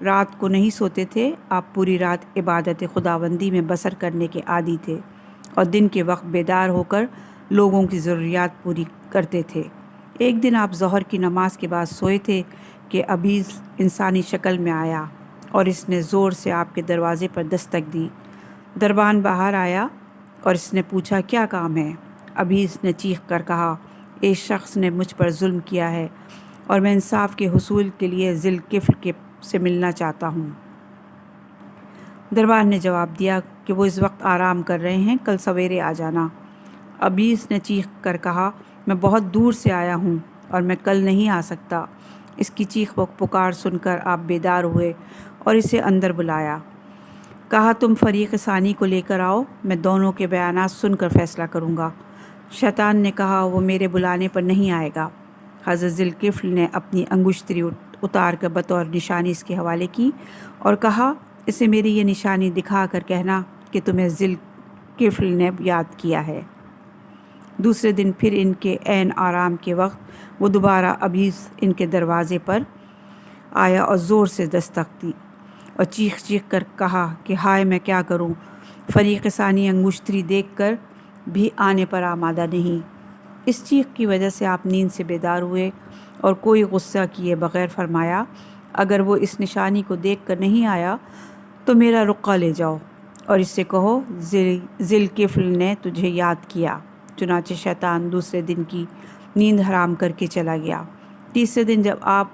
رات کو نہیں سوتے تھے، آپ پوری رات عبادت خداوندی میں بسر کرنے کے عادی تھے اور دن کے وقت بیدار ہو کر لوگوں کی ضروریات پوری کرتے تھے۔ ایک دن آپ ظہر کی نماز کے بعد سوئے تھے کہ ابیز انسانی شکل میں آیا اور اس نے زور سے آپ کے دروازے پر دستک دی۔ دربان باہر آیا اور اس نے پوچھا، کیا کام ہے؟ ابیز نے چیخ کر کہا، ایک شخص نے مجھ پر ظلم کیا ہے اور میں انصاف کے حصول کے لیے ذی الکفل سے ملنا چاہتا ہوں۔ دربان نے جواب دیا کہ وہ اس وقت آرام کر رہے ہیں، کل سویرے آ جانا۔ ابیز نے چیخ کر کہا، میں بہت دور سے آیا ہوں اور میں کل نہیں آ سکتا۔ اس کی چیخ و پکار سن کر آپ بیدار ہوئے اور اسے اندر بلایا۔ کہا، تم فریق ثانی کو لے کر آؤ، میں دونوں کے بیانات سن کر فیصلہ کروں گا۔ شیطان نے کہا، وہ میرے بلانے پر نہیں آئے گا۔ حضرت ذی الکفل نے اپنی انگشتری اتار کر بطور نشانی اس کے حوالے کی اور کہا، اسے میری یہ نشانی دکھا کر کہنا کہ تمہیں ذی الکفل نے یاد کیا ہے۔ دوسرے دن پھر ان کے عین آرام کے وقت وہ دوبارہ ابیز ان کے دروازے پر آیا اور زور سے دستک دی اور چیخ چیخ کر کہا کہ ہائے میں کیا کروں، فریق ثانی انگشتری دیکھ کر بھی آنے پر آمادہ نہیں۔ اس چیخ کی وجہ سے آپ نیند سے بیدار ہوئے اور کوئی غصہ کیے بغیر فرمایا، اگر وہ اس نشانی کو دیکھ کر نہیں آیا تو میرا رقہ لے جاؤ اور اس سے کہو ذی الکفل نے تجھے یاد کیا۔ چنانچہ شیطان دوسرے دن کی نیند حرام کر کے چلا گیا۔ تیسرے دن جب آپ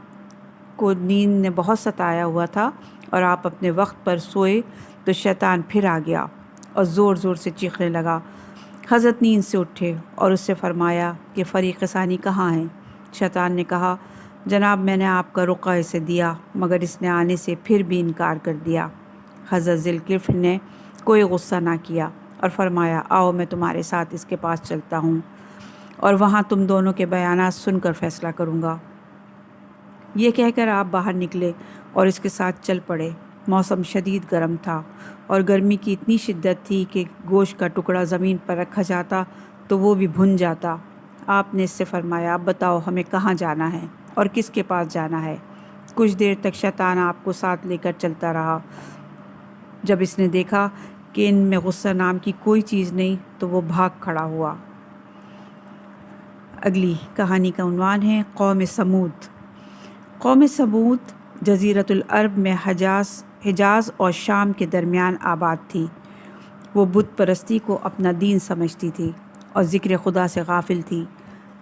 کو نیند نے بہت ستایا ہوا تھا اور آپ اپنے وقت پر سوئے تو شیطان پھر آ گیا اور زور زور سے چیخنے لگا۔ حضرت نیند سے اٹھے اور اس سے فرمایا کہ فریق ثانی کہاں ہیں؟ شیطان نے کہا، جناب میں نے آپ کا رقہ اسے دیا مگر اس نے آنے سے پھر بھی انکار کر دیا۔ حضرت ذی الکفل نے کوئی غصہ نہ کیا اور فرمایا، آؤ میں تمہارے ساتھ اس کے پاس چلتا ہوں اور وہاں تم دونوں کے بیانات سن کر فیصلہ کروں گا۔ یہ کہہ کر آپ باہر نکلے اور اس کے ساتھ چل پڑے۔ موسم شدید گرم تھا اور گرمی کی اتنی شدت تھی کہ گوشت کا ٹکڑا زمین پر رکھا جاتا تو وہ بھی بھن جاتا۔ آپ نے اس سے فرمایا، اب بتاؤ ہمیں کہاں جانا ہے اور کس کے پاس جانا ہے؟ کچھ دیر تک شیطان آپ کو ساتھ لے کر چلتا رہا۔ جب اس نے دیکھا کہ ان میں غصہ نام کی کوئی چیز نہیں تو وہ بھاگ کھڑا ہوا۔ اگلی کہانی کا عنوان ہے قوم سمود۔ قوم سمود جزیرۃ العرب میں حجاز اور شام کے درمیان آباد تھی۔ وہ بت پرستی کو اپنا دین سمجھتی تھی اور ذکر خدا سے غافل تھی۔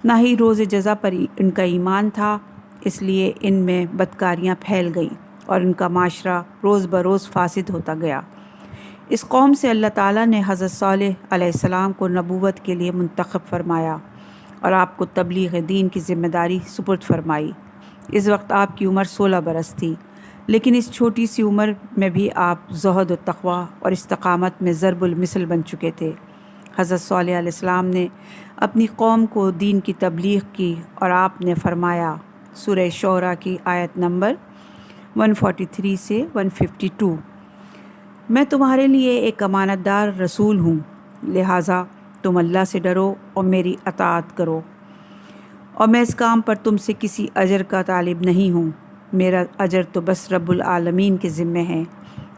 نہ ہی روز جزا پر ان کا ایمان تھا، اس لیے ان میں بدکاریاں پھیل گئیں اور ان کا معاشرہ روز بروز فاسد ہوتا گیا۔ اس قوم سے اللہ تعالیٰ نے حضرت صالح علیہ السلام کو نبوت کے لیے منتخب فرمایا اور آپ کو تبلیغ دین کی ذمہ داری سپرد فرمائی۔ اس وقت آپ کی عمر 16 برس تھی، لیکن اس چھوٹی سی عمر میں بھی آپ زہد و تقوی اور استقامت میں ضرب المثل بن چکے تھے۔ حضرت صالح علیہ السلام نے اپنی قوم کو دین کی تبلیغ کی اور آپ نے فرمایا، سورہ شعراء کی آیت نمبر 143 سے 152، میں تمہارے لیے ایک امانت دار رسول ہوں، لہٰذا تم اللہ سے ڈرو اور میری اطاعت کرو، اور میں اس کام پر تم سے کسی اجر کا طالب نہیں ہوں، میرا اجر تو بس رب العالمین کے ذمہ ہے۔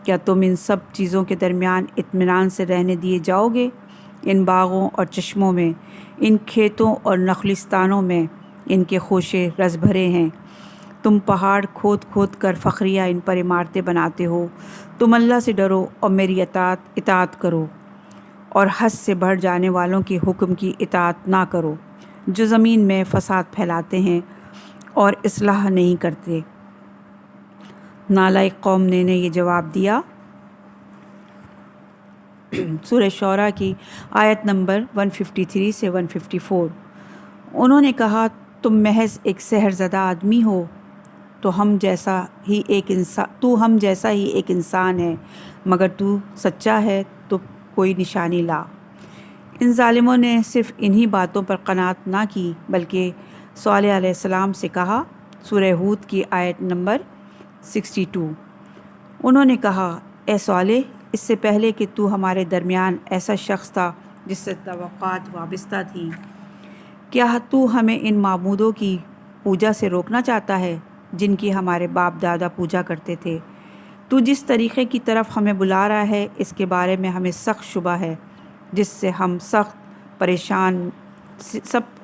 کیا تم ان سب چیزوں کے درمیان اطمینان سے رہنے دیے جاؤ گے؟ ان باغوں اور چشموں میں، ان کھیتوں اور نخلستانوں میں ان کے خوشے رس بھرے ہیں۔ تم پہاڑ کھود کھود کر فخریہ ان پر عمارتیں بناتے ہو۔ تم اللہ سے ڈرو اور میری اطاعت کرو اور حد سے بڑھ جانے والوں کے حکم کی اطاعت نہ کرو، جو زمین میں فساد پھیلاتے ہیں اور اصلاح نہیں کرتے۔ نالائق قوم نے یہ جواب دیا، سورہ شعراء کی آیت نمبر 153 سے 154۔ انہوں نے کہا، تم محض ایک سحر زدہ آدمی ہو، تو ہم جیسا ہی ایک انسان ہے، مگر تو سچا ہے تو کوئی نشانی لا۔ ان ظالموں نے صرف انہی باتوں پر قناعت نہ کی بلکہ صالح علیہ السلام سے کہا، سورہ ہود کی آیت نمبر 62۔ انہوں نے کہا، اے صالح، اس سے پہلے کہ تو ہمارے درمیان ایسا شخص تھا جس سے توقعات وابستہ تھی، کیا تو ہمیں ان معبودوں کی پوجا سے روکنا چاہتا ہے جن کی ہمارے باپ دادا پوجا کرتے تھے؟ تو جس طریقے کی طرف ہمیں بلا رہا ہے اس کے بارے میں ہمیں سخت شبہ ہے، جس سے ہم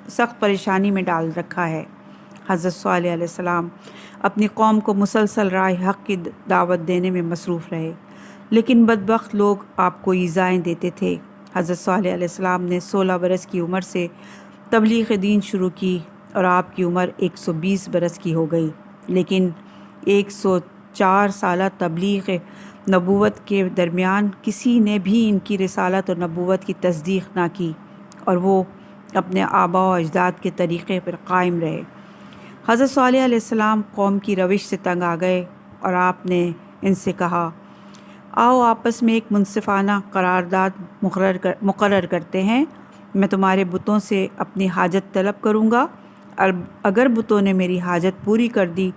سخت پریشانی میں ڈال رکھا ہے۔ حضرت صالح علیہ السلام اپنی قوم کو مسلسل راہ حق کی دعوت دینے میں مصروف رہے، لیکن بدبخت لوگ آپ کو ایذائیں دیتے تھے۔ حضرت صالح علیہ السلام نے 16 برس کی عمر سے تبلیغ دین شروع کی اور آپ کی عمر 120 برس کی ہو گئی، لیکن 104 سالہ تبلیغ نبوت کے درمیان کسی نے بھی ان کی رسالت اور نبوت کی تصدیق نہ کی، اور وہ اپنے آباء و اجداد کے طریقے پر قائم رہے۔ حضرت صالح علیہ السلام قوم کی روش سے تنگ آ گئے اور آپ نے ان سے کہا، آؤ آپس میں ایک منصفانہ قرارداد مقرر کرتے ہیں، میں تمہارے بتوں سے اپنی حاجت طلب کروں گا، اور اگر بتوں نے میری حاجت پوری کر دی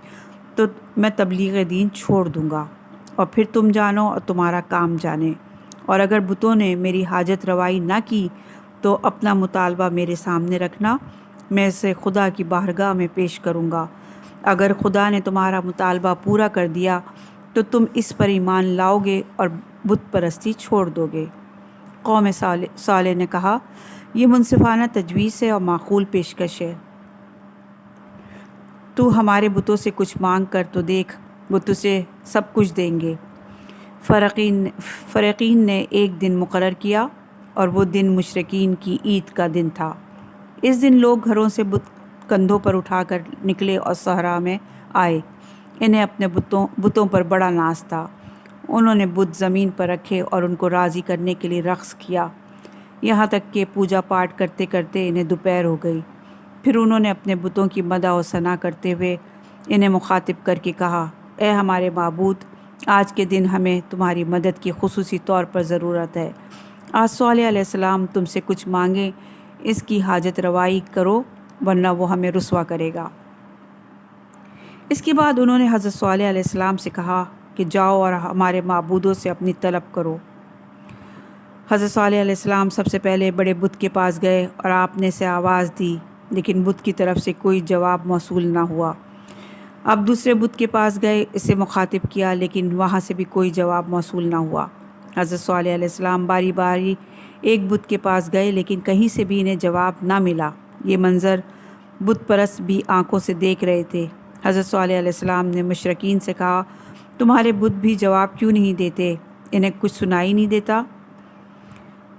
تو میں تبلیغ دین چھوڑ دوں گا، اور پھر تم جانو اور تمہارا کام جانے، اور اگر بتوں نے میری حاجت روائی نہ کی تو اپنا مطالبہ میرے سامنے رکھنا، میں اسے خدا کی بارگاہ میں پیش کروں گا۔ اگر خدا نے تمہارا مطالبہ پورا کر دیا تو تم اس پر ایمان لاؤ گے اور بت پرستی چھوڑ دو گے۔ قوم صالح نے کہا، یہ منصفانہ تجویز ہے اور معقول پیشکش ہے، تو ہمارے بتوں سے کچھ مانگ کر تو دیکھ، وہ تجھے سب کچھ دیں گے۔ فریقین نے ایک دن مقرر کیا اور وہ دن مشرکین کی عید کا دن تھا۔ اس دن لوگ گھروں سے بت کندھوں پر اٹھا کر نکلے اور صحرا میں آئے۔ انہیں اپنے بتوں پر بڑا ناز تھا۔ انہوں نے بت زمین پر رکھے اور ان کو راضی کرنے کے لیے رقص کیا، یہاں تک کہ پوجا پاٹ کرتے کرتے انہیں دوپہر ہو گئی۔ پھر انہوں نے اپنے بتوں کی مدح و ثنا کرتے ہوئے انہیں مخاطب کر کے کہا، اے ہمارے معبود، آج کے دن ہمیں تمہاری مدد کی خصوصی طور پر ضرورت ہے۔ آج صالح علیہ السلام تم سے کچھ مانگیں، اس کی حاجت روائی کرو، ورنہ وہ ہمیں رسوا کرے گا۔ اس کے بعد انہوں نے حضرت صالح علیہ السلام سے کہا کہ جاؤ اور ہمارے معبودوں سے اپنی طلب کرو۔ حضرت صالح علیہ السلام سب سے پہلے بڑے بت کے پاس گئے اور آپ نے اسے آواز دی، لیکن بت کی طرف سے کوئی جواب موصول نہ ہوا۔ اب دوسرے بت کے پاس گئے، اسے مخاطب کیا، لیکن وہاں سے بھی کوئی جواب موصول نہ ہوا۔ حضرت صالح علیہ السلام باری باری ایک بت کے پاس گئے، لیکن کہیں سے بھی انہیں جواب نہ ملا۔ یہ منظر بت پرست بھی آنکھوں سے دیکھ رہے تھے۔ حضرت صالح علیہ السلام نے مشرکین سے کہا، تمہارے بت بھی جواب کیوں نہیں دیتے؟ انہیں کچھ سنائی نہیں دیتا؟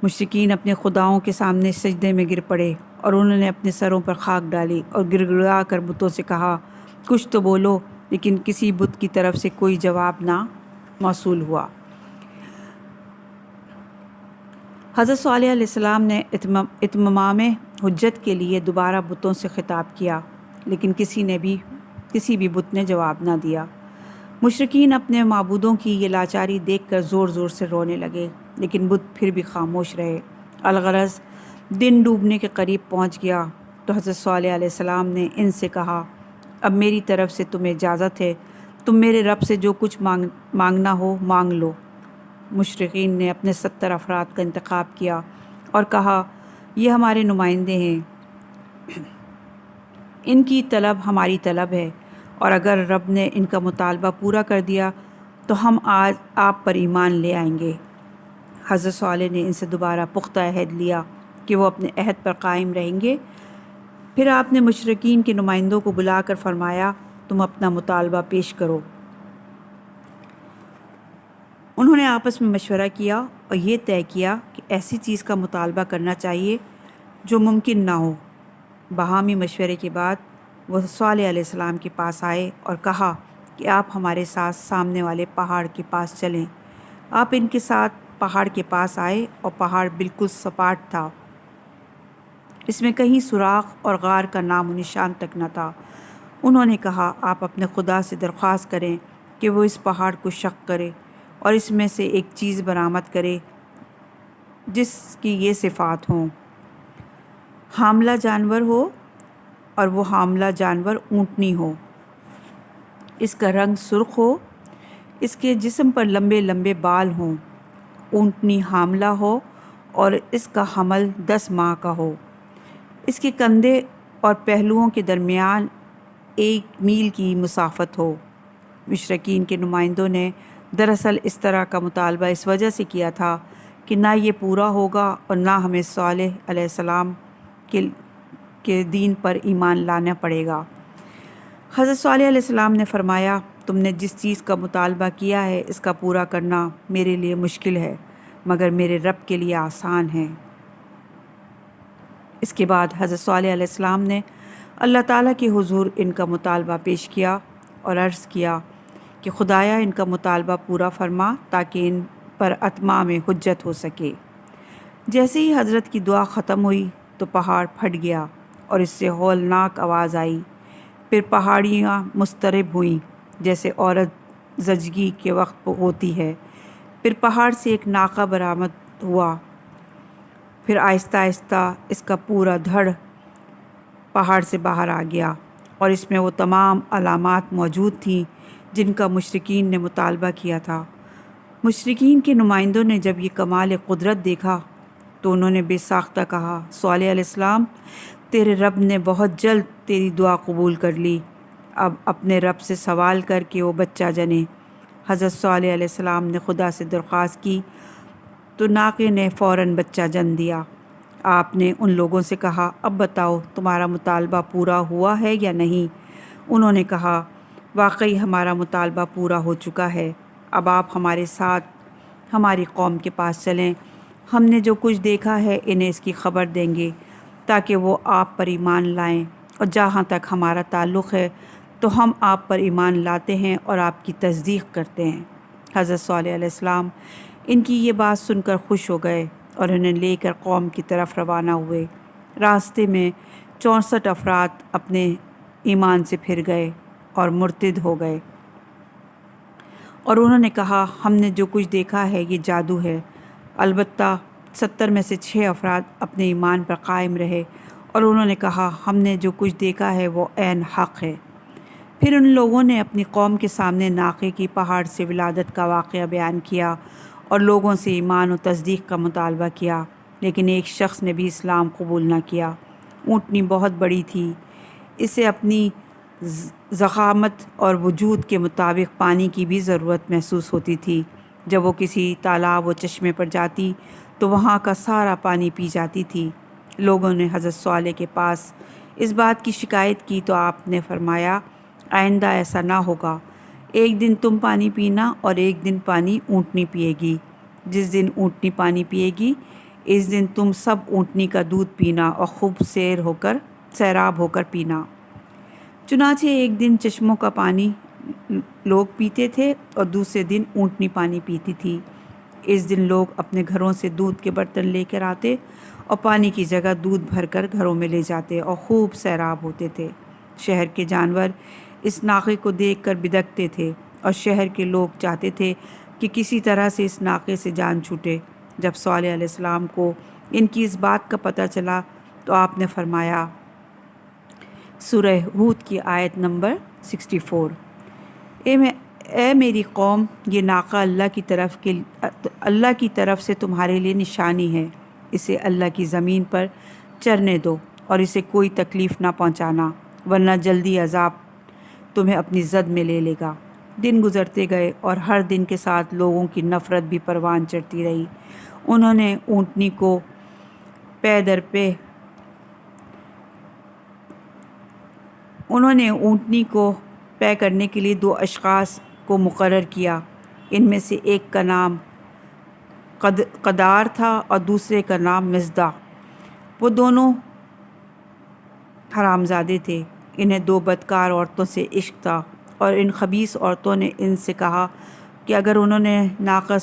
مشرکین اپنے خداؤں کے سامنے سجدے میں گر پڑے اور انہوں نے اپنے سروں پر خاک ڈالی اور گڑ گڑا کر بتوں سے کہا، کچھ تو بولو، لیکن کسی بت کی طرف سے کوئی جواب نہ موصول ہوا۔ حضرت صالح علیہ السلام نے اتمام حجت کے لیے دوبارہ بتوں سے خطاب کیا، لیکن کسی بھی بت نے جواب نہ دیا۔ مشرکین اپنے معبودوں کی یہ لاچاری دیکھ کر زور زور سے رونے لگے، لیکن بت پھر بھی خاموش رہے۔ الغرض دن ڈوبنے کے قریب پہنچ گیا تو حضرت صالح علیہ السلام نے ان سے کہا، اب میری طرف سے تمہیں اجازت ہے، تم میرے رب سے جو کچھ مانگنا ہو مانگ لو۔ مشرکین نے اپنے 70 افراد کا انتخاب کیا اور کہا، یہ ہمارے نمائندے ہیں، ان کی طلب ہماری طلب ہے، اور اگر رب نے ان کا مطالبہ پورا کر دیا تو ہم آج آپ پر ایمان لے آئیں گے۔ حضرت صالح نے ان سے دوبارہ پختہ عہد لیا کہ وہ اپنے عہد پر قائم رہیں گے۔ پھر آپ نے مشرکین کے نمائندوں کو بلا کر فرمایا، تم اپنا مطالبہ پیش کرو۔ انہوں نے آپس میں مشورہ کیا اور یہ طے کیا کہ ایسی چیز کا مطالبہ کرنا چاہیے جو ممکن نہ ہو۔ باہمی مشورے کے بعد وہ صالح علیہ السلام کے پاس آئے اور کہا کہ آپ ہمارے ساتھ سامنے والے پہاڑ کے پاس چلیں۔ آپ ان کے ساتھ پہاڑ کے پاس آئے اور پہاڑ بالکل سپاٹ تھا، اس میں کہیں سوراخ اور غار کا نام و نشان تک نہ تھا۔ انہوں نے کہا، آپ اپنے خدا سے درخواست کریں کہ وہ اس پہاڑ کو شق کرے اور اس میں سے ایک چیز برآمد کرے جس کی یہ صفات ہوں، حاملہ جانور ہو، اور وہ حاملہ جانور اونٹنی ہو، اس کا رنگ سرخ ہو، اس کے جسم پر لمبے لمبے بال ہوں، اونٹنی حاملہ ہو اور اس کا حمل 10 ماہ کا ہو، اس کے کندھے اور پہلوؤں کے درمیان 1 میل کی مسافت ہو۔ مشرکین کے نمائندوں نے دراصل اس طرح کا مطالبہ اس وجہ سے کیا تھا کہ نہ یہ پورا ہوگا اور نہ ہمیں صالح علیہ السلام کے دین پر ایمان لانا پڑے گا۔ حضرت صالح علیہ السلام نے فرمایا، تم نے جس چیز کا مطالبہ کیا ہے اس کا پورا کرنا میرے لیے مشکل ہے، مگر میرے رب کے لیے آسان ہے۔ اس کے بعد حضرت صالح علیہ السلام نے اللہ تعالیٰ کے حضور ان کا مطالبہ پیش کیا اور عرض کیا کہ خدایا ان کا مطالبہ پورا فرما تاکہ ان پر اتمام حجت ہو سکے۔ جیسے ہی حضرت کی دعا ختم ہوئی تو پہاڑ پھٹ گیا اور اس سے ہولناک آواز آئی، پھر پہاڑیاں مضطرب ہوئیں جیسے عورت زچگی کے وقت ہوتی ہے، پھر پہاڑ سے ایک ناقہ برآمد ہوا، پھر آہستہ آہستہ اس کا پورا دھڑ پہاڑ سے باہر آ گیا اور اس میں وہ تمام علامات موجود تھیں جن کا مشرکین نے مطالبہ کیا تھا۔ مشرکین کے نمائندوں نے جب یہ کمال قدرت دیکھا تو انہوں نے بے ساختہ کہا، صالح علیہ السلام، تیرے رب نے بہت جلد تیری دعا قبول کر لی، اب اپنے رب سے سوال کر کے وہ بچہ جنے۔ حضرت صالح علیہ السلام نے خدا سے درخواست کی تو ناقے نے فوراً بچہ جن دیا۔ آپ نے ان لوگوں سے کہا، اب بتاؤ تمہارا مطالبہ پورا ہوا ہے یا نہیں؟ انہوں نے کہا، واقعی ہمارا مطالبہ پورا ہو چکا ہے، اب آپ ہمارے ساتھ ہماری قوم کے پاس چلیں، ہم نے جو کچھ دیکھا ہے انہیں اس کی خبر دیں گے تاکہ وہ آپ پر ایمان لائیں، اور جہاں تک ہمارا تعلق ہے تو ہم آپ پر ایمان لاتے ہیں اور آپ کی تصدیق کرتے ہیں۔ حضرت صالح علیہ السلام ان کی یہ بات سن کر خوش ہو گئے اور انہیں لے کر قوم کی طرف روانہ ہوئے۔ راستے میں 64 افراد اپنے ایمان سے پھر گئے اور مرتد ہو گئے، اور انہوں نے کہا، ہم نے جو کچھ دیکھا ہے یہ جادو ہے۔ البتہ 70 میں سے 6 افراد اپنے ایمان پر قائم رہے اور انہوں نے کہا، ہم نے جو کچھ دیکھا ہے وہ عین حق ہے۔ پھر ان لوگوں نے اپنی قوم کے سامنے ناقے کی پہاڑ سے ولادت کا واقعہ بیان کیا اور لوگوں سے ایمان و تصدیق کا مطالبہ کیا، لیکن ایک شخص نے بھی اسلام قبول نہ کیا۔ اونٹنی بہت بڑی تھی، اسے اپنی ضخامت اور وجود کے مطابق پانی کی بھی ضرورت محسوس ہوتی تھی۔ جب وہ کسی تالاب و چشمے پر جاتی تو وہاں کا سارا پانی پی جاتی تھی۔ لوگوں نے حضرت صالح کے پاس اس بات کی شکایت کی تو آپ نے فرمایا، آئندہ ایسا نہ ہوگا، ایک دن تم پانی پینا اور ایک دن پانی اونٹنی پیے گی۔ جس دن اونٹنی پانی پیے گی اس دن تم سب اونٹنی کا دودھ پینا اور خوب سیراب ہو کر پینا۔ چنانچہ ایک دن چشموں کا پانی لوگ پیتے تھے اور دوسرے دن اونٹنی پانی پیتی تھی۔ اس دن لوگ اپنے گھروں سے دودھ کے برتن لے کر آتے اور پانی کی جگہ دودھ بھر کر گھروں میں لے جاتے اور خوب سیراب ہوتے تھے۔ شہر کے جانور اس ناقے کو دیکھ کر بدکتے تھے اور شہر کے لوگ چاہتے تھے کہ کسی طرح سے اس ناقے سے جان چھوٹے۔ جب صالح علیہ السلام کو ان کی اس بات کا پتہ چلا تو آپ نے فرمایا، سورہ ہود کی آیت نمبر 64، اے میری قوم، یہ ناقہ اللہ کی طرف سے تمہارے لیے نشانی ہے، اسے اللہ کی زمین پر چرنے دو اور اسے کوئی تکلیف نہ پہنچانا، ورنہ جلدی عذاب تمہیں اپنی زد میں لے لے گا۔ دن گزرتے گئے اور ہر دن کے ساتھ لوگوں کی نفرت بھی پروان چڑھتی رہی۔ انہوں نے اونٹنی کو پے کرنے کے لیے 2 اشخاص کو مقرر کیا۔ ان میں سے ایک کا نام قدار تھا اور دوسرے کا نام مزدہ۔ وہ دونوں حرامزادے تھے۔ انہیں 2 بدکار عورتوں سے عشق تھا اور ان خبیث عورتوں نے ان سے کہا کہ اگر انہوں نے ناقہ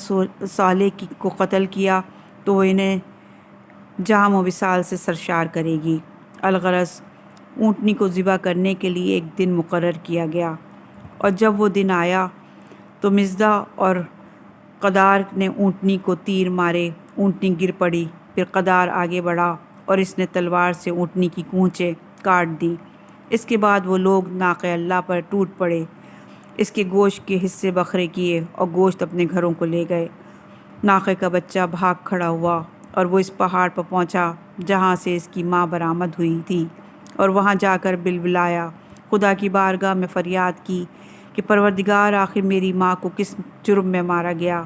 صالح کو قتل کیا تو وہ انہیں جام و وصال سے سرشار کرے گی۔ الغرض اونٹنی کو ذبح کرنے کے لیے ایک دن مقرر کیا گیا، اور جب وہ دن آیا تو مزدہ اور قدار نے اونٹنی کو تیر مارے، اونٹنی گر پڑی۔ پھر قدار آگے بڑھا اور اس نے تلوار سے اونٹنی کی کونچیں کاٹ دی۔ اس کے بعد وہ لوگ ناقہ اللہ پر ٹوٹ پڑے، اس کے گوشت کے حصے بکھرے کیے اور گوشت اپنے گھروں کو لے گئے۔ ناقے کا بچہ بھاگ کھڑا ہوا اور وہ اس پہاڑ پر پہنچا جہاں سے اس کی ماں برآمد ہوئی تھی، اور وہاں جا کر بلبلایا، خدا کی بارگاہ میں فریاد کی کہ پروردگار آخر میری ماں کو کس جرم میں مارا گیا۔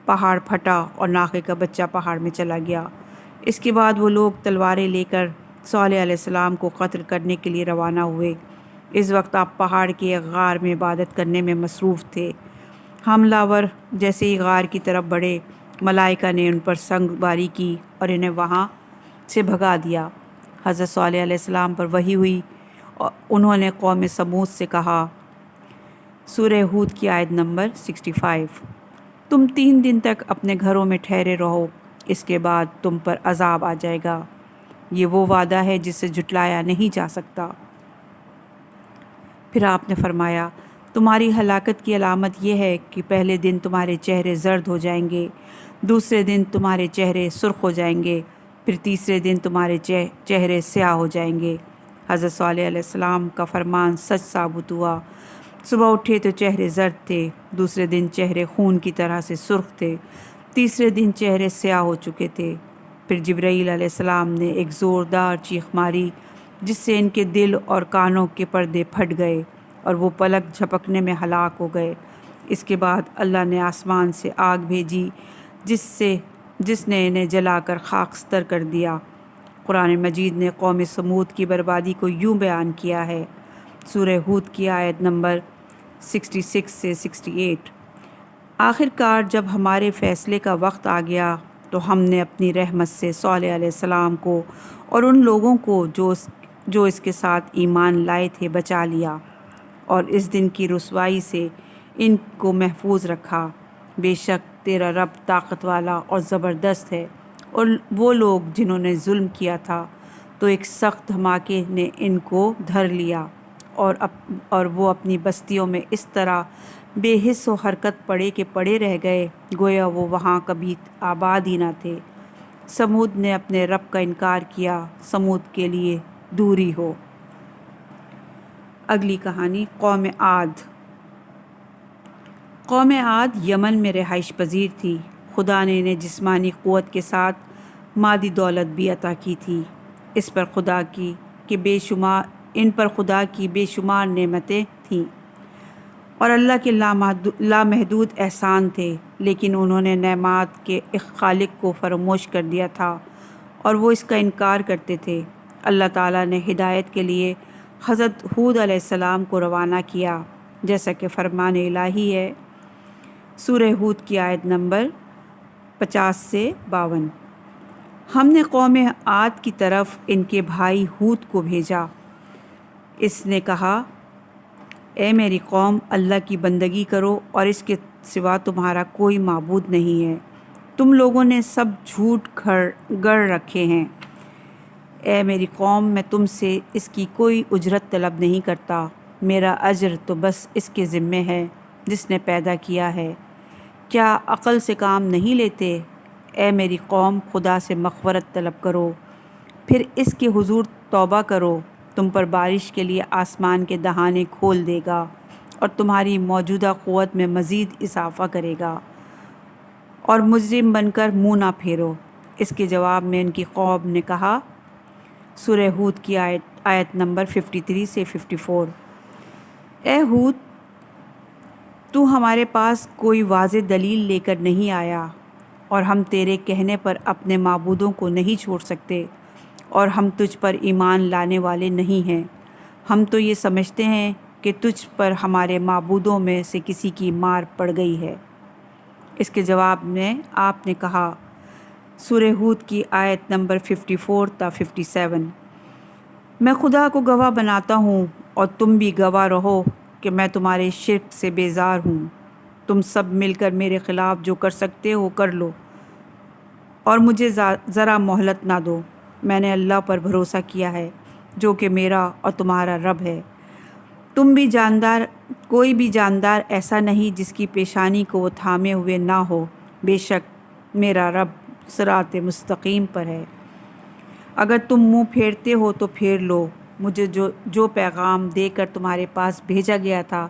پہاڑ پھٹا اور ناقے کا بچہ پہاڑ میں چلا گیا۔ اس کے بعد وہ لوگ تلواریں لے کر صالح علیہ السلام کو قتل کرنے کے لیے روانہ ہوئے۔ اس وقت آپ پہاڑ کے ایک غار میں عبادت کرنے میں مصروف تھے۔ حملہ آور جیسے ہی غار کی طرف بڑھے، ملائکہ نے ان پر سنگ باری کی اور انہیں وہاں سے بھگا دیا۔ حضرت صالح علیہ السلام پر وحی ہوئی اور انہوں نے قوم سمود سے کہا، سورہ ہود کی آیت نمبر 65، تم 3 دن تک اپنے گھروں میں ٹھہرے رہو، اس کے بعد تم پر عذاب آ جائے گا۔ یہ وہ وعدہ ہے جسے جھٹلایا نہیں جا سکتا۔ پھر آپ نے فرمایا، تمہاری ہلاکت کی علامت یہ ہے کہ پہلے دن تمہارے چہرے زرد ہو جائیں گے، دوسرے دن تمہارے چہرے سرخ ہو جائیں گے، پھر تیسرے دن تمہارے چہرے سیاہ ہو جائیں گے۔ حضرت صالح علیہ السلام کا فرمان سچ ثابت ہوا۔ صبح اٹھے تو چہرے زرد تھے، دوسرے دن چہرے خون کی طرح سے سرخ تھے، تیسرے دن چہرے سیاہ ہو چکے تھے۔ پھر جبرائیل علیہ السلام نے ایک زوردار چیخ ماری جس سے ان کے دل اور کانوں کے پردے پھٹ گئے اور وہ پلک جھپکنے میں ہلاک ہو گئے۔ اس کے بعد اللہ نے آسمان سے آگ بھیجی جس نے انہیں جلا کر خاکستر کر دیا۔ قرآن مجید نے قوم سمود کی بربادی کو یوں بیان کیا ہے، سورہ ہود کی آیت نمبر 66 سے 68۔ آخر کار جب ہمارے فیصلے کا وقت آ گیا تو ہم نے اپنی رحمت سے صالح علیہ السلام کو اور ان لوگوں کو جو اس کے ساتھ ایمان لائے تھے بچا لیا، اور اس دن کی رسوائی سے ان کو محفوظ رکھا۔ بے شک تیرا رب طاقت والا اور زبردست ہے۔ اور وہ لوگ جنہوں نے ظلم کیا تھا تو ایک سخت دھماکے نے ان کو دھر لیا، اور وہ اپنی بستیوں میں اس طرح بے حس و حرکت پڑے رہ گئے گویا وہ وہاں کبھی آباد ہی نہ تھے۔ سمود نے اپنے رب کا انکار کیا، سمود کے لیے دوری ہو۔ اگلی کہانی قوم عاد۔ قوم عاد یمن میں رہائش پذیر تھی۔ خدا نے انہیں جسمانی قوت کے ساتھ مادی دولت بھی عطا کی تھی۔ ان پر خدا کی بے شمار نعمتیں تھیں اور اللہ کے لامحدود احسان تھے، لیکن انہوں نے نعمات کے خالق کو فراموش کر دیا تھا اور وہ اس کا انکار کرتے تھے۔ اللہ تعالیٰ نے ہدایت کے لیے حضرت ہود علیہ السلام کو روانہ کیا، جیسا کہ فرمان الہی ہے، سورہ ہود کی آیت نمبر 50 سے 52۔ ہم نے قوم عاد کی طرف ان کے بھائی ہود کو بھیجا۔ اس نے کہا، اے میری قوم، اللہ کی بندگی کرو اور اس کے سوا تمہارا کوئی معبود نہیں ہے۔ تم لوگوں نے سب جھوٹ گڑھ رکھے ہیں۔ اے میری قوم، میں تم سے اس کی کوئی اجرت طلب نہیں کرتا، میرا اجر تو بس اس کے ذمے ہے جس نے پیدا کیا ہے۔ کیا عقل سے کام نہیں لیتے؟ اے میری قوم، خدا سے مغفرت طلب کرو، پھر اس کے حضور توبہ کرو، تم پر بارش کے لیے آسمان کے دہانے کھول دے گا اور تمہاری موجودہ قوت میں مزید اضافہ کرے گا، اور مجرم بن کر منہ نہ پھیرو۔ اس کے جواب میں ان کی قوم نے کہا، سورہ ہود کی آیت نمبر 53 سے 54، اے ہود، تو ہمارے پاس کوئی واضح دلیل لے کر نہیں آیا، اور ہم تیرے کہنے پر اپنے معبودوں کو نہیں چھوڑ سکتے، اور ہم تجھ پر ایمان لانے والے نہیں ہیں۔ ہم تو یہ سمجھتے ہیں کہ تجھ پر ہمارے معبودوں میں سے کسی کی مار پڑ گئی ہے۔ اس کے جواب میں آپ نے کہا، سورہ ہود کی آیت نمبر 54 تا 57، میں خدا کو گواہ بناتا ہوں اور تم بھی گواہ رہو کہ میں تمہارے شرک سے بیزار ہوں۔ تم سب مل کر میرے خلاف جو کر سکتے ہو کر لو، اور مجھے ذرا مہلت نہ دو۔ میں نے اللہ پر بھروسہ کیا ہے جو کہ میرا اور تمہارا رب ہے۔ کوئی بھی جاندار ایسا نہیں جس کی پیشانی کو وہ تھامے ہوئے نہ ہو۔ بے شک میرا رب صراط مستقیم پر ہے۔ اگر تم منہ پھیرتے ہو تو پھیر لو۔ مجھے جو پیغام دے کر تمہارے پاس بھیجا گیا تھا،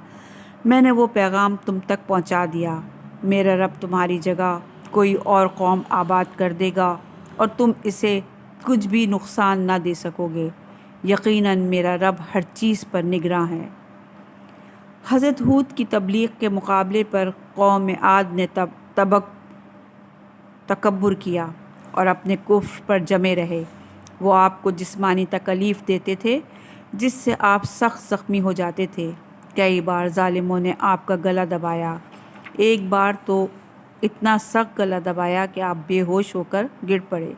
میں نے وہ پیغام تم تک پہنچا دیا۔ میرا رب تمہاری جگہ کوئی اور قوم آباد کر دے گا اور تم اسے کچھ بھی نقصان نہ دے سکو گے۔ یقیناً میرا رب ہر چیز پر نگراں ہے۔ حضرت ہود کی تبلیغ کے مقابلے پر قوم عاد نے تکبر کیا اور اپنے کفر پر جمے رہے۔ وہ آپ کو جسمانی تکلیف دیتے تھے جس سے آپ سخت زخمی ہو جاتے تھے۔ کئی بار ظالموں نے آپ کا گلا دبایا۔ ایک بار تو اتنا سخت گلا دبایا کہ آپ بے ہوش ہو کر گر پڑے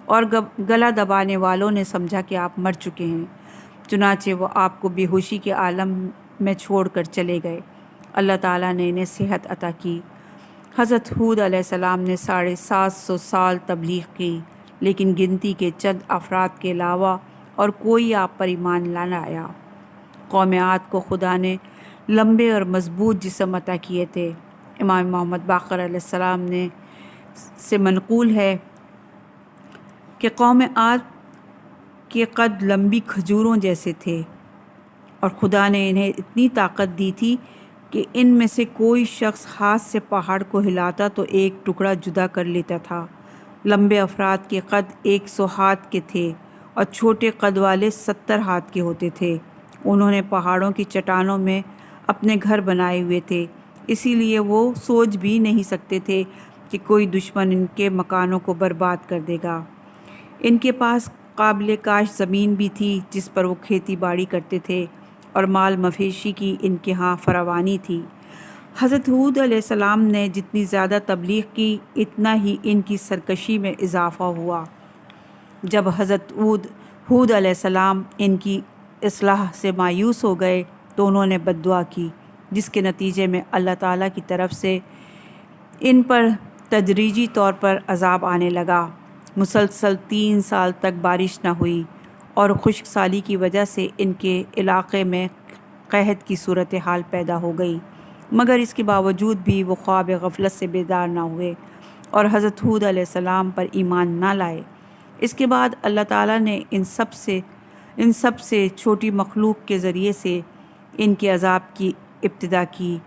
اور گلا دبانے والوں نے سمجھا کہ آپ مر چکے ہیں، چنانچہ وہ آپ کو بے ہوشی کے عالم میں چھوڑ کر چلے گئے۔ اللہ تعالیٰ نے انہیں صحت عطا کی۔ حضرت ہود علیہ السلام نے 750 سال تبلیغ کی، لیکن گنتی کے چند افراد کے علاوہ اور کوئی آپ پر ایمان نہ لایا۔ قوم عاد کو خدا نے لمبے اور مضبوط جسم عطا کیے تھے۔ امام محمد باقر علیہ السلام سے منقول ہے کہ قوم عاد کے قد لمبی کھجوروں جیسے تھے اور خدا نے انہیں اتنی طاقت دی تھی کہ ان میں سے کوئی شخص ہاتھ سے پہاڑ کو ہلاتا تو ایک ٹکڑا جدا کر لیتا تھا۔ لمبے افراد کے قد 100 ہاتھ کے تھے اور چھوٹے قد والے 70 ہاتھ کے ہوتے تھے۔ انہوں نے پہاڑوں کی چٹانوں میں اپنے گھر بنائے ہوئے تھے، اسی لیے وہ سوچ بھی نہیں سکتے تھے کہ کوئی دشمن ان کے مکانوں کو برباد کر دے گا۔ ان کے پاس قابل کاشت زمین بھی تھی جس پر وہ کھیتی باڑی کرتے تھے اور مال مویشی کی ان کے ہاں فراوانی تھی۔ حضرت ہود علیہ السلام نے جتنی زیادہ تبلیغ کی اتنا ہی ان کی سرکشی میں اضافہ ہوا۔ جب حضرت ہود علیہ السلام ان کی اصلاح سے مایوس ہو گئے تو انہوں نے بد دعا کی، جس کے نتیجے میں اللہ تعالیٰ کی طرف سے ان پر تدریجی طور پر عذاب آنے لگا۔ مسلسل 3 سال تک بارش نہ ہوئی اور خشک سالی کی وجہ سے ان کے علاقے میں قحط کی صورتحال پیدا ہو گئی، مگر اس کے باوجود بھی وہ خواب غفلت سے بیدار نہ ہوئے اور حضرت ہود علیہ السلام پر ایمان نہ لائے۔ اس کے بعد اللہ تعالیٰ نے ان سب سے چھوٹی مخلوق کے ذریعے سے ان کے عذاب کی ابتدا کی۔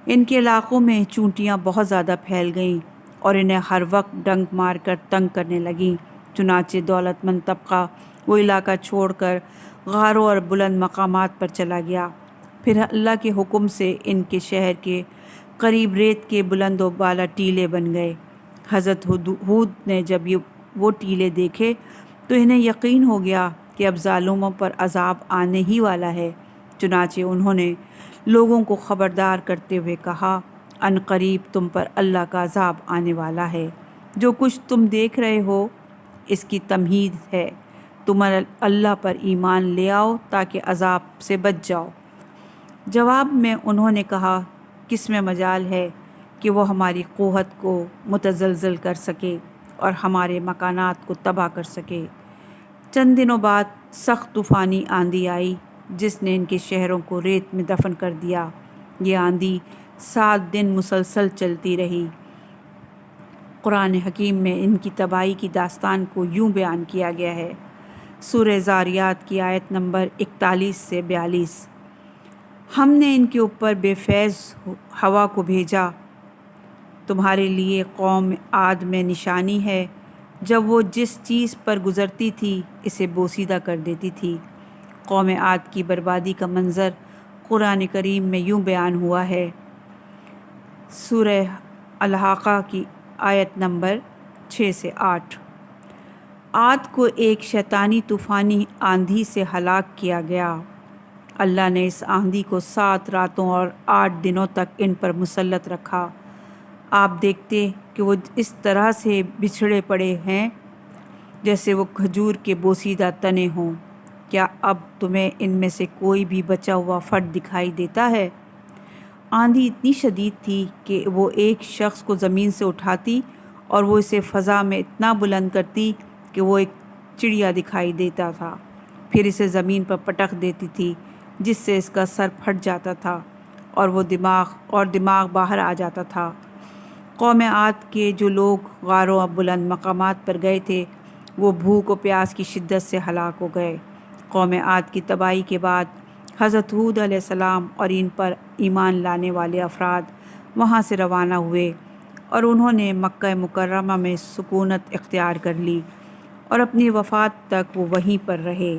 ان کے علاقوں میں چونٹیاں بہت زیادہ پھیل گئیں اور انہیں ہر وقت ڈنک مار کر تنگ کرنے لگیں، چنانچہ دولت مند طبقہ وہ علاقہ چھوڑ کر غاروں اور بلند مقامات پر چلا گیا۔ پھر اللہ کے حکم سے ان کے شہر کے قریب ریت کے بلند و بالا ٹیلے بن گئے۔ حضرت ہود نے جب وہ ٹیلے دیکھے تو انہیں یقین ہو گیا کہ اب ظالموں پر عذاب آنے ہی والا ہے، چنانچہ انہوں نے لوگوں کو خبردار کرتے ہوئے کہا، ان قریب تم پر اللہ کا عذاب آنے والا ہے۔ جو کچھ تم دیکھ رہے ہو اس کی تمہید ہے، تم اللہ پر ایمان لے آؤ تاکہ عذاب سے بچ جاؤ۔ جواب میں انہوں نے کہا، کس میں مجال ہے کہ وہ ہماری قوت کو متزلزل کر سکے اور ہمارے مکانات کو تباہ کر سکے۔ چند دنوں بعد سخت طوفانی آندھی آئی جس نے ان کے شہروں کو ریت میں دفن کر دیا۔ یہ آندھی 7 دن مسلسل چلتی رہی۔ قرآن حکیم میں ان کی تباہی کی داستان کو یوں بیان کیا گیا ہے۔ سورہ زاریات کی آیت نمبر 41 سے 42۔ ہم نے ان کے اوپر بے فیض ہوا کو بھیجا، تمہارے لیے قوم عاد میں نشانی ہے، جب وہ جس چیز پر گزرتی تھی اسے بوسیدہ کر دیتی تھی۔ قوم عاد کی بربادی کا منظر قرآن کریم میں یوں بیان ہوا ہے۔ سورہ الحاقہ کی آیت نمبر 6 سے 8۔ عاد کو ایک شیطانی طوفانی آندھی سے ہلاک کیا گیا۔ اللہ نے اس آندھی کو 7 راتوں اور 8 دنوں تک ان پر مسلط رکھا۔ آپ دیکھتے کہ وہ اس طرح سے بچھڑے پڑے ہیں جیسے وہ کھجور کے بوسیدہ تنے ہوں۔ کیا اب تمہیں ان میں سے کوئی بھی بچا ہوا فرد دکھائی دیتا ہے؟ آندھی اتنی شدید تھی کہ وہ ایک شخص کو زمین سے اٹھاتی اور وہ اسے فضا میں اتنا بلند کرتی کہ وہ ایک چڑیا دکھائی دیتا تھا، پھر اسے زمین پر پٹک دیتی تھی جس سے اس کا سر پھٹ جاتا تھا اور وہ دماغ باہر آ جاتا تھا۔ قوم عاد کے جو لوگ غاروں اور بلند مقامات پر گئے تھے وہ بھوک و پیاس کی شدت سے ہلاک ہو گئے۔ قوم عاد کی تباہی کے بعد حضرت ہود علیہ السلام اور ان پر ایمان لانے والے افراد وہاں سے روانہ ہوئے اور انہوں نے مکہ مکرمہ میں سکونت اختیار کر لی اور اپنی وفات تک وہ وہیں پر رہے۔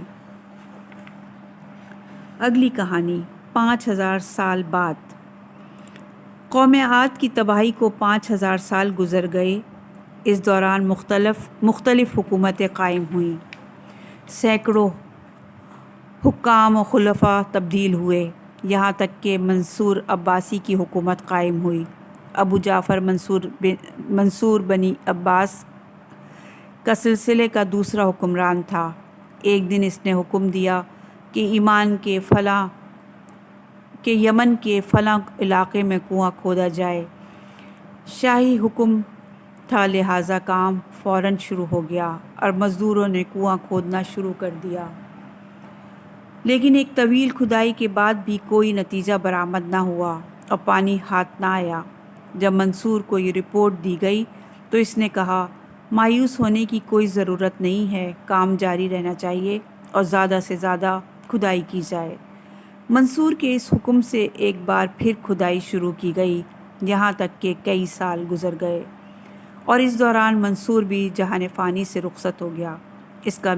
اگلی کہانی 5000 سال بعد۔ قوم عاد کی تباہی کو 5000 سال گزر گئے۔ اس دوران مختلف حکومتیں قائم ہوئیں، سینکڑوں حکام و خلفاء تبدیل ہوئے، یہاں تک کہ منصور عباسی کی حکومت قائم ہوئی۔ ابو جعفر منصور بنی عباس کا سلسلے کا دوسرا حکمران تھا۔ ایک دن اس نے حکم دیا کہ یمن کے فلاں علاقے میں کنواں کھودا جائے۔ شاہی حکم تھا، لہٰذا کام فوراً شروع ہو گیا اور مزدوروں نے کنواں کھودنا شروع کر دیا۔ لیکن ایک طویل کھدائی کے بعد بھی کوئی نتیجہ برآمد نہ ہوا اور پانی ہاتھ نہ آیا۔ جب منصور کو یہ رپورٹ دی گئی تو اس نے کہا، مایوس ہونے کی کوئی ضرورت نہیں ہے، کام جاری رہنا چاہیے اور زیادہ سے زیادہ کھدائی کی جائے۔ منصور کے اس حکم سے ایک بار پھر کھدائی شروع کی گئی، یہاں تک کہ کئی سال گزر گئے اور اس دوران منصور بھی جہان فانی سے رخصت ہو گیا۔ اس کا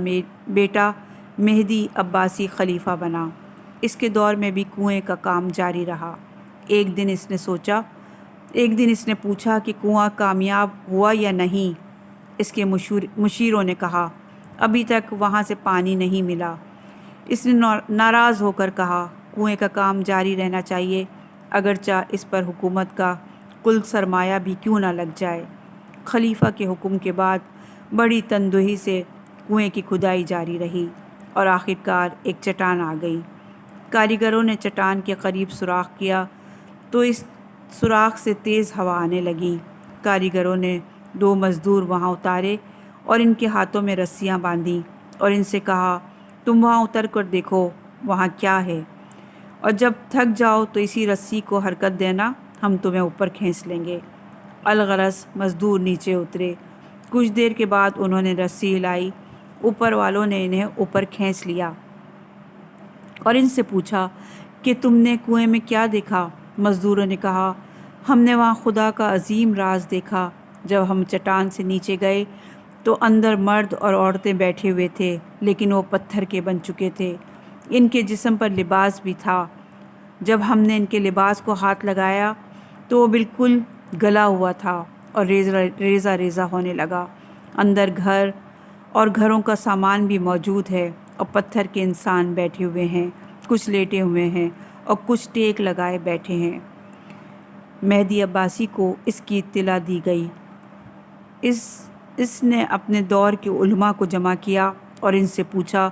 بیٹا مہدی عباسی خلیفہ بنا۔ اس کے دور میں بھی کنویں کا کام جاری رہا۔ ایک دن اس نے پوچھا کہ کنواں کامیاب ہوا یا نہیں۔ اس کے مشیروں نے کہا، ابھی تک وہاں سے پانی نہیں ملا۔ اس نے ناراض ہو کر کہا، کنویں کا کام جاری رہنا چاہیے، اگرچہ اس پر حکومت کا کل سرمایہ بھی کیوں نہ لگ جائے۔ خلیفہ کے حکم کے بعد بڑی تندہی سے کنویں کی کھدائی جاری رہی اور آخرکار ایک چٹان آ گئی۔ کاریگروں نے چٹان کے قریب سوراخ کیا تو اس سوراخ سے تیز ہوا آنے لگی۔ کاریگروں نے 2 مزدور وہاں اتارے اور ان کے ہاتھوں میں رسیاں باندھیں اور ان سے کہا، تم وہاں اتر کر دیکھو وہاں کیا ہے، اور جب تھک جاؤ تو اسی رسی کو حرکت دینا، ہم تمہیں اوپر کھینچ لیں گے۔ الغرض مزدور نیچے اترے۔ کچھ دیر کے بعد انہوں نے رسی ہلائی، اوپر والوں نے انہیں اوپر کھینچ لیا اور ان سے پوچھا کہ تم نے کنویں میں کیا دیکھا؟ مزدوروں نے کہا، ہم نے وہاں خدا کا عظیم راز دیکھا۔ جب ہم چٹان سے نیچے گئے تو اندر مرد اور عورتیں بیٹھے ہوئے تھے، لیکن وہ پتھر کے بن چکے تھے۔ ان کے جسم پر لباس بھی تھا۔ جب ہم نے ان کے لباس کو ہاتھ لگایا تو وہ بالکل گلا ہوا تھا اور ریزہ ریزہ ہونے لگا۔ اندر گھر اور گھروں کا سامان بھی موجود ہے اور پتھر کے انسان بیٹھے ہوئے ہیں، کچھ لیٹے ہوئے ہیں اور کچھ ٹیک لگائے بیٹھے ہیں۔ مہدی عباسی کو اس کی اطلاع دی گئی۔ اس نے اپنے دور کے علماء کو جمع کیا اور ان سے پوچھا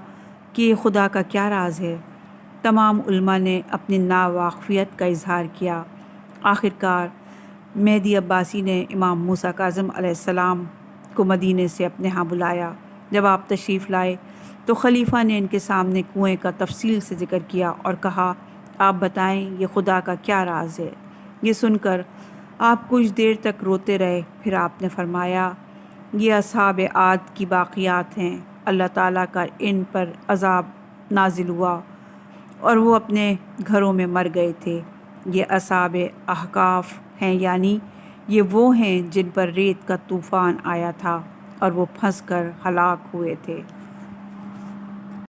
کہ یہ خدا کا کیا راز ہے؟ تمام علماء نے اپنی ناواقفیت کا اظہار کیا۔ آخرکار مہدی عباسی نے امام موسیٰ کاظم علیہ السلام کو مدینے سے اپنے ہاں بلایا۔ جب آپ تشریف لائے تو خلیفہ نے ان کے سامنے کنویں کا تفصیل سے ذکر کیا اور کہا، آپ بتائیں یہ خدا کا کیا راز ہے؟ یہ سن کر آپ کچھ دیر تک روتے رہے، پھر آپ نے فرمایا، یہ اصحاب عاد کی باقیات ہیں، اللہ تعالیٰ کا ان پر عذاب نازل ہوا اور وہ اپنے گھروں میں مر گئے تھے۔ یہ اصحاب احقاف ہیں، یعنی یہ وہ ہیں جن پر ریت کا طوفان آیا تھا اور وہ پھنس کر ہلاک ہوئے تھے۔